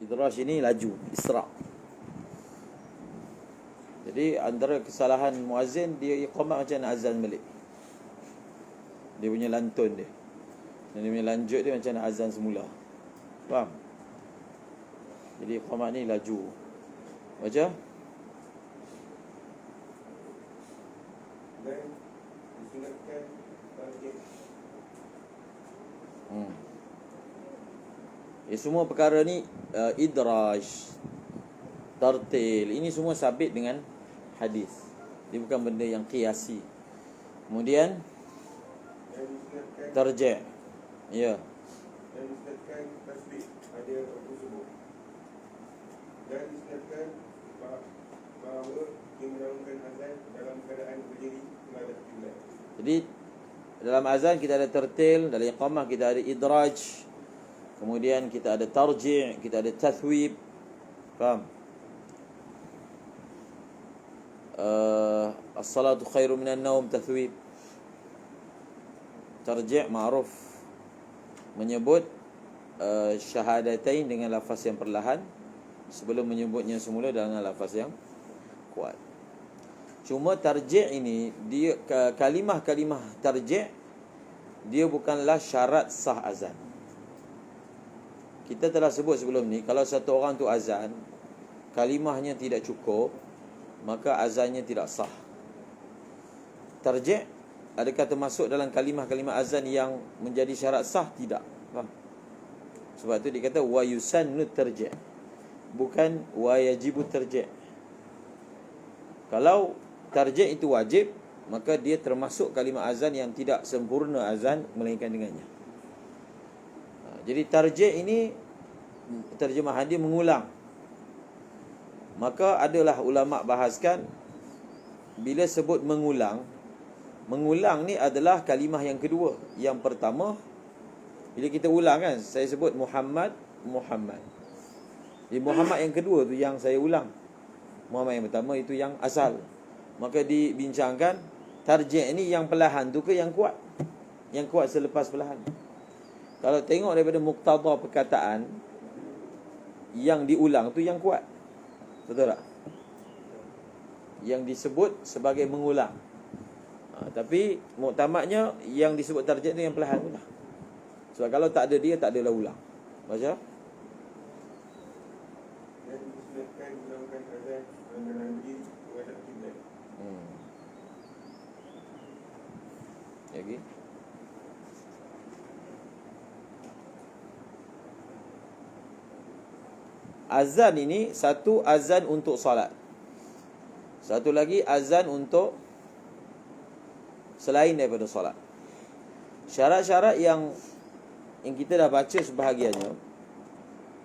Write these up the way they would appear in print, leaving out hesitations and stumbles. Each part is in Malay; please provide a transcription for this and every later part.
Idraj ini laju, isra'. Jadi antara kesalahan muazzin, dia iqamah macam nak azan balik. Dia punya lantun dia, dan dia punya lanjut dia macam nak azan semula. Faham? Jadi iqamah ni laju. Baca. Dan disunatkan tarjih. Semua perkara ni idraj, tartil, ini semua sabit dengan hadis. Dia bukan benda yang qiyasi. Kemudian Dan disunatkan tarji'. Ya. dan disunatkan tasbih pada waktu subuh. Dan disunatkan bahawa dia melakukan azan dalam keadaan berdiri menghadap kiblat. Jadi dalam azan kita ada tartil, dalam iqamah kita ada idraj, kemudian kita ada tarji', kita ada tathwib. Faham? As-salatu khairu minan naum, tathwib. Tarji' ma'ruf, menyebut syahadatain dengan lafaz yang perlahan sebelum menyebutnya semula dengan lafaz yang kuat. Cuma tarji' ini, dia kalimah-kalimah tarji' dia bukanlah syarat sah azan. Kita telah sebut sebelum ni, kalau satu orang tu azan, kalimahnya tidak cukup, maka azannya tidak sah. Tarji' adakah termasuk dalam kalimah-kalimah azan yang menjadi syarat sah? Tidak. Faham? Sebab tu dikata wa yusannu tarji', bukan wa yajibu tarji'. Kalau tarji' itu wajib, maka dia termasuk kalimah azan yang tidak sempurna azan melainkan dengannya. Jadi tarji' ini terjemahan dia mengulang. Maka adalah ulama' bahaskan, bila sebut mengulang ni adalah kalimah yang kedua. Yang pertama, bila kita ulang kan, saya sebut Muhammad. Jadi Muhammad yang kedua tu yang saya ulang. Muhammad yang pertama itu yang asal. Maka dibincangkan, tarji' ni yang perlahan tu ke yang kuat? Yang kuat selepas perlahan. Kalau tengok daripada muqtada perkataan, yang diulang tu yang kuat. Betul tak? Yang disebut sebagai mengulang. Tapi muktamadnya yang disebut tarji' tu yang perlahan pula. Sebab kalau tak ada dia, tak adalah ulang. Baca. Dan disunatkan melakukan azan dalam berdiri menghadap kiblat. Lagi. Azan ini, satu azan untuk solat, satu lagi azan untuk selain daripada solat. Syarat-syarat yang kita dah baca sebahagiannya,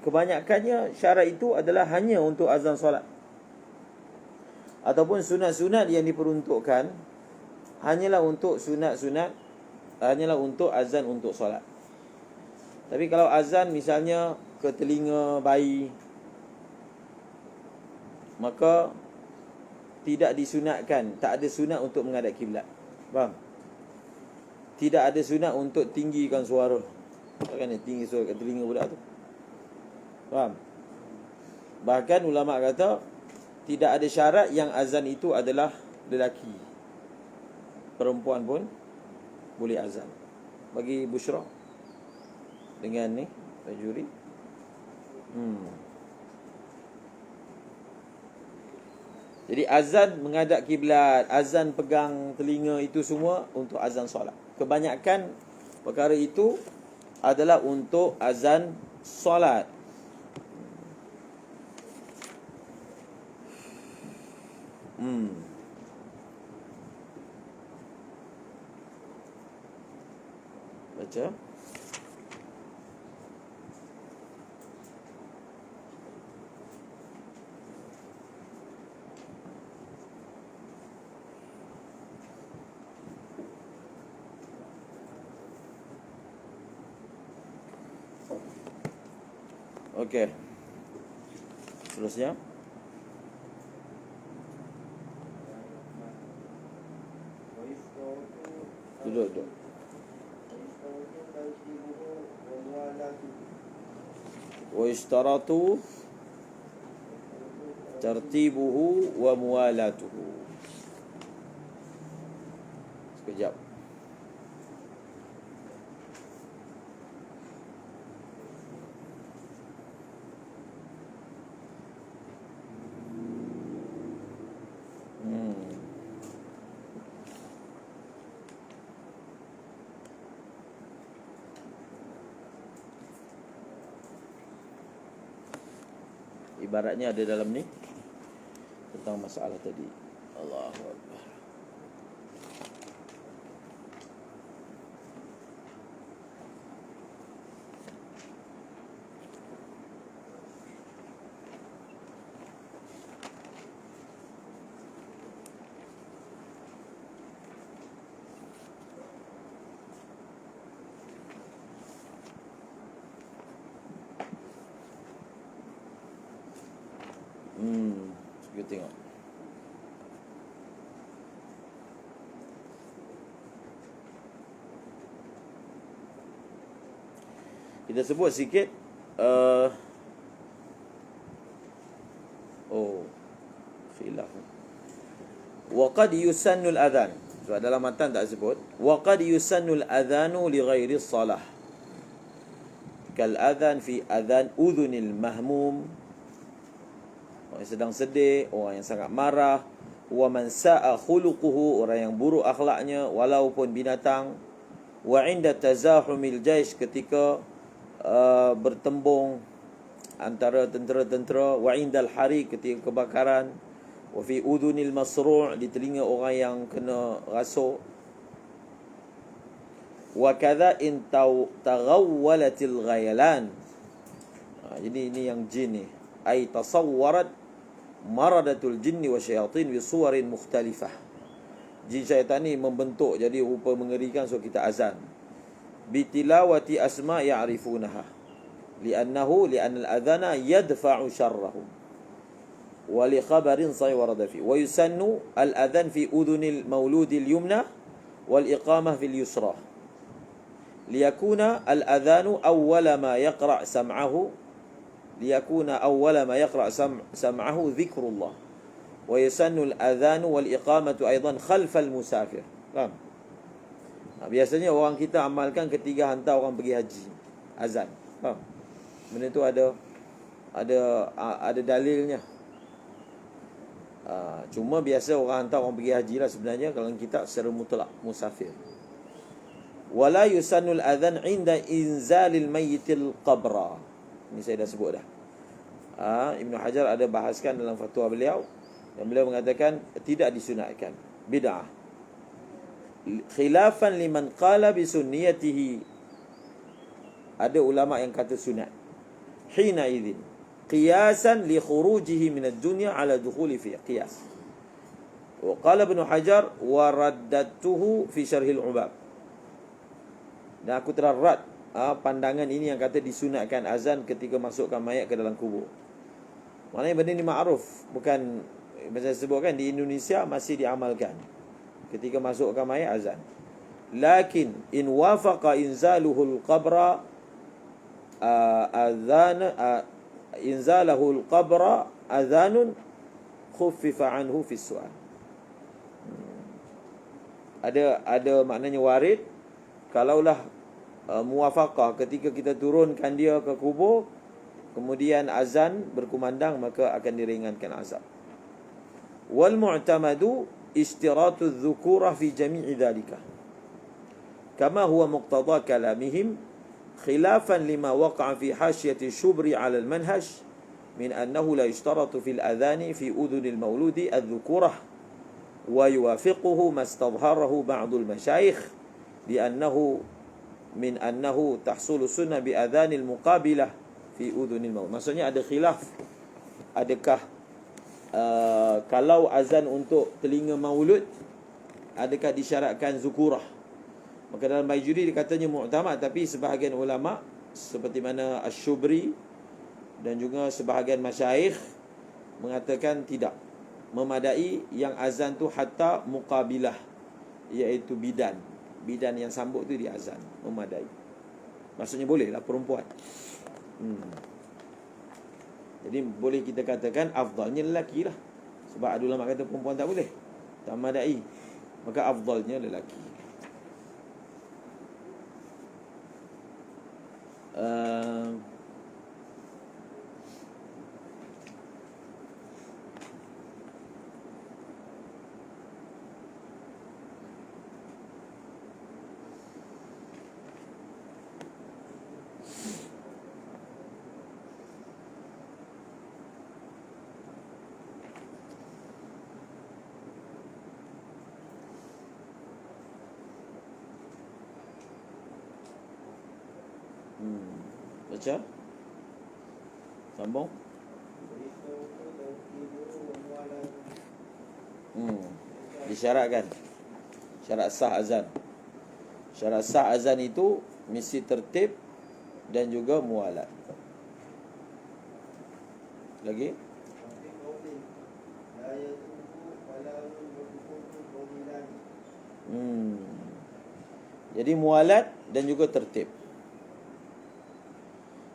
kebanyakannya syarat itu adalah hanya untuk azan solat, ataupun sunat-sunat yang diperuntukkan hanyalah untuk sunat-sunat, hanyalah untuk azan untuk solat. Tapi kalau azan misalnya ke telinga bayi, maka tidak disunatkan, tak ada sunat untuk menghadap kiblat. Faham? Tidak ada sunat untuk tinggikan suara. Kan tinggi suara kat telinga budak tu. Faham? Bahkan ulama kata tidak ada syarat yang azan itu adalah lelaki. Perempuan pun boleh azan. Bagi Bushra dengan ni Fajuri. Jadi azan menghadap kiblat, azan pegang telinga, itu semua untuk azan solat. Kebanyakan perkara itu adalah untuk azan solat. Baca. Okey. Seterusnya. Duduk. Wa ishtaratu tartibuhu wa muwalatuhu. Sekejap. Ibaratnya ada dalam ni tentang masalah tadi. Allahu Akbar. Kita tengok. Kita sebut sikit khilaf. Wa qad yusannul adhan. So dalam matan tak sebut. Wa qad yusannul adhanu li ghairi salah. Kal adhan fi adhan udhunil mahmum. Orang yang sedang sedih, orang yang sangat marah, wa man sa'a khuluquhu, orang yang buruk akhlaknya walaupun binatang, wa inda tazahumil jaish, ketika bertembung antara tentera-tentera, wa indal hari, ketika kebakaran, wa fi udhunil masru', di telinga orang yang kena rasuk, wa kadha in taghawwalatil ghayalan. Jadi ini yang jin ni, ay tasawwarat maradatul jinni wa syayatin bi suwarin mukhtalifah. Jin syaitan ni membentuk jadi rupa mengerikan, so kita azan. Bi tilawati asma ya'rifunaha. Li'anna al-adhana yadfa'u syarrahum. Wa li khabarin saywarada fi. Wa yusannu al-adhan fi udhunil mauludil yumna wal iqamah fil yusra. Liyakuna al-adhanu awwala ma yaqra' sam'ahu liyakuna awwala ma yaqra' sam'ahu dhikrullah wa yusannu al-adhanu wal iqamatu aidan khalfal musafir. Faham? Biasanya orang kita amalkan ketika hantar orang pergi haji, azan. Faham? Benda tu ada dalilnya. Cuma biasa orang hantar orang pergi haji lah sebenarnya, kalau kita secara mutlak musafir. Wala yusannu al-adhan inda inzalil mayyitil qabra. Ini saya dah sebut dah. Ibn Hajar ada bahaskan dalam fatwa beliau, dan beliau mengatakan tidak disunatkan, bid'ah. Khilafan liman qala bi sunniyatihi. Ada ulama yang kata sunat. Hina idzin qiyasan li khurujihi min ad-dunya ala dukhuli fi qiyas. Wa qala Ibn Hajar wa raddatuhu fi syarhil ubab. Dan aku telah rad pandangan ini yang kata disunatkan azan ketika masukkan mayat ke dalam kubur. Maknanya benda ni ma'ruf, bukan macam saya sebutkan di Indonesia masih diamalkan. Ketika masukkan mayat azan. Lakin in wafaqa inzaluhul qabra inzalahul qabra azanun khuffifa anhu fi su'al. Ada maknanya warid, kalaulah muwafaqah ketika kita turunkan dia ke kubur, kemudian azan berkumandang, maka akan diringankan azab. Wal mu'tamadu ishtiratu adh-dhukurah fi jami'i dhalika, kama huwa muqtada kalamihim, khilafan lima waqa'a fi hasyati shubri 'ala al-manhaj min annahu la yishtaratu fil adhani fi udhunil mauludi adh-dhukurah, wa yuwafiquhu ma istadhharahu ba'd al-mashayikh bi annahu min annahu tahsulu sunnah bi adhanil muqabilah fi udhunil maut. Maksudnya ada khilaf, adakah kalau azan untuk telinga maulud, adakah disyaratkan zukurah? Maka dalam Baijuri dikatanya mu'tamad, tapi sebahagian ulama seperti mana Asy-Syubri dan juga sebahagian masyayikh mengatakan tidak, memadai yang azan tu hatta muqabilah, iaitu bidan yang sambut tu dia azan, memadai. Maksudnya bolehlah perempuan. Jadi boleh kita katakan afdalnya lelaki lah. Sebab ada ulama kata perempuan tak boleh, tak madai. Maka afdalnya lelaki. Baca. Sambung. Disyaratkan syarat sah azan. Syarat sah azan itu mesti tertib dan juga mualat. Lagi? Jadi mualat dan juga tertib.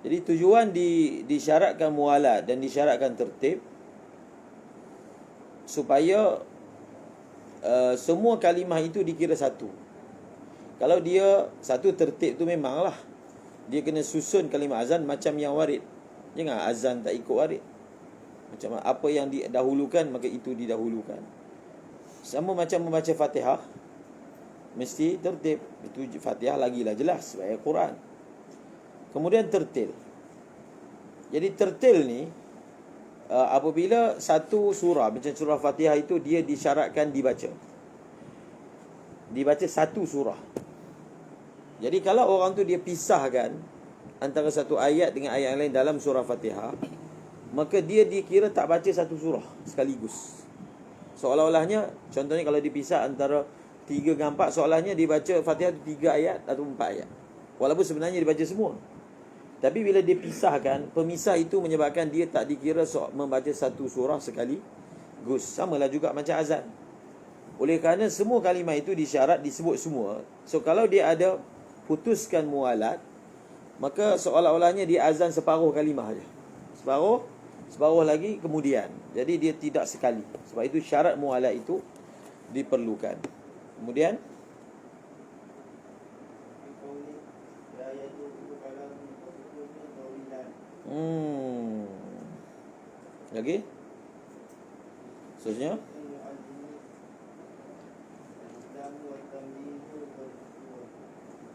Jadi tujuan disyaratkan mualat dan disyaratkan tertib supaya semua kalimah itu dikira satu. Kalau dia satu tertib tu memanglah dia kena susun kalimah azan macam yang warid. Jangan azan tak ikut warid. Macam apa yang didahulukan maka itu didahulukan. Sama macam membaca Fatihah, mesti tertib. Itu Fatihah lagilah jelas sebagai Quran. Kemudian tertil. Jadi tertil ni apabila satu surah macam surah Fatihah itu dia disyaratkan dibaca satu surah. Jadi kalau orang tu dia pisahkan antara satu ayat dengan ayat yang lain dalam surah Fatihah, maka dia dikira tak baca satu surah sekaligus. Seolah-olahnya, contohnya kalau dipisah antara 3 dengan 4, seolahnya dibaca Fatihah itu 3 ayat atau 4 ayat, walaupun sebenarnya dibaca semua. Tapi bila dia pisahkan, pemisah itu menyebabkan dia tak dikira membaca satu surah sekaligus. Samalah juga macam azan. Oleh kerana semua kalimah itu disyarat disebut semua. So kalau dia ada putuskan mualat, maka seolah-olahnya dia azan separuh kalimah saja. Separuh lagi kemudian. Jadi dia tidak sekali. Sebab itu syarat mualat itu diperlukan. Kemudian lagi? Seterusnya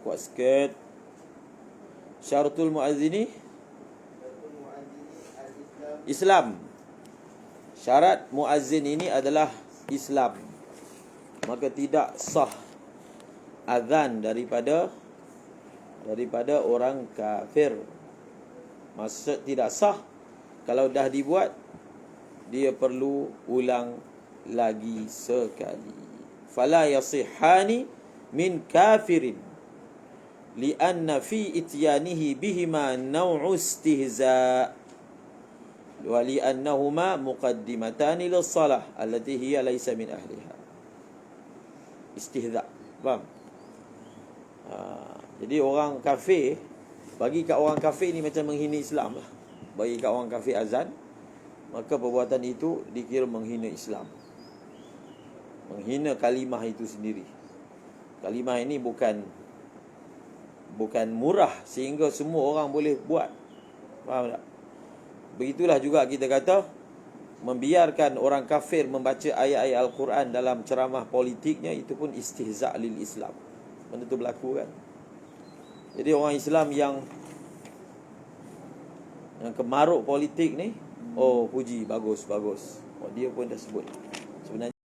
kuat sikit. Syaratul muazzini Islam. Syarat muazzin ini adalah Islam. Maka tidak sah azan daripada orang kafir. Maksud tidak sah kalau dah dibuat, dia perlu ulang lagi sekali. Fala yasihani min kafirin lianna fi ityanihi bihima naw'u istihza' wa liannahuma muqaddimatani lis-salah allati hiya laysa min ahliha. Istihza'. Faham? Jadi orang kafir, bagi kat orang kafir ni macam menghina Islam lah. Bagi kat orang kafir azan, maka perbuatan itu dikira menghina Islam, menghina kalimah itu sendiri. Kalimah ini bukan murah sehingga semua orang boleh buat. Faham tak? Begitulah juga kita kata membiarkan orang kafir membaca ayat-ayat Al-Quran dalam ceramah politiknya, itu pun istihza' lil Islam. Benda tu berlaku kan. Jadi orang Islam yang kemaruk politik ni, oh puji, bagus. Oh, dia pun dah sebut